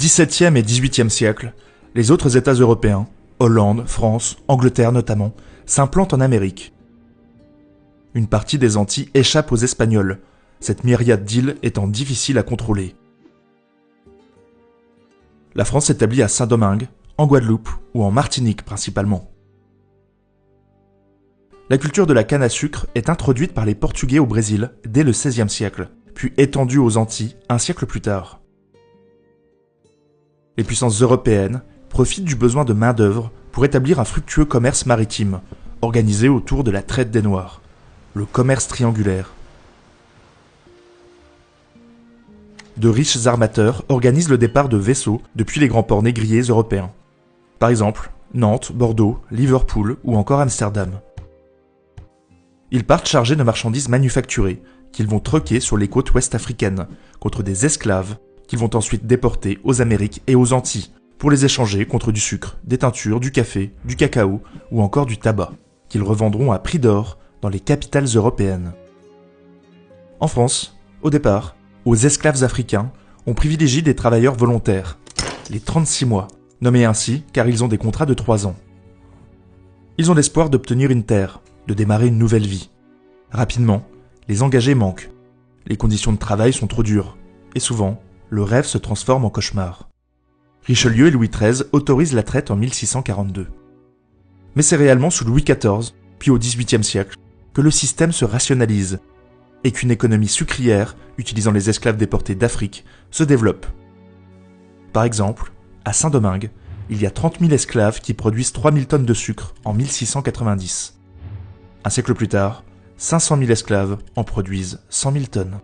XVIIe et XVIIIe siècle, les autres États européens, Hollande, France, Angleterre notamment, s'implantent en Amérique. Une partie des Antilles échappe aux Espagnols, cette myriade d'îles étant difficile à contrôler. La France s'établit à Saint-Domingue, en Guadeloupe ou en Martinique principalement. La culture de la canne à sucre est introduite par les Portugais au Brésil dès le XVIe siècle, puis étendue aux Antilles un siècle plus tard. Les puissances européennes profitent du besoin de main-d'œuvre pour établir un fructueux commerce maritime, organisé autour de la traite des Noirs, le commerce triangulaire. De riches armateurs organisent le départ de vaisseaux depuis les grands ports négriers européens. Par exemple, Nantes, Bordeaux, Liverpool ou encore Amsterdam. Ils partent chargés de marchandises manufacturées, qu'ils vont troquer sur les côtes ouest africaines, contre des esclaves, qu'ils vont ensuite déporter aux Amériques et aux Antilles, pour les échanger contre du sucre, des teintures, du café, du cacao ou encore du tabac, qu'ils revendront à prix d'or dans les capitales européennes. En France, au départ, aux esclaves africains, on privilégie des travailleurs volontaires, les 36 mois, nommés ainsi car ils ont des contrats de 3 ans. Ils ont l'espoir d'obtenir une terre, de démarrer une nouvelle vie. Rapidement, les engagés manquent, les conditions de travail sont trop dures, et souvent, le rêve se transforme en cauchemar. Richelieu et Louis XIII autorisent la traite en 1642. Mais c'est réellement sous Louis XIV, puis au XVIIIe siècle, que le système se rationalise et qu'une économie sucrière, utilisant les esclaves déportés d'Afrique, se développe. Par exemple, à Saint-Domingue, il y a 30 000 esclaves qui produisent 3 000 tonnes de sucre en 1690. Un siècle plus tard, 500 000 esclaves en produisent 100 000 tonnes.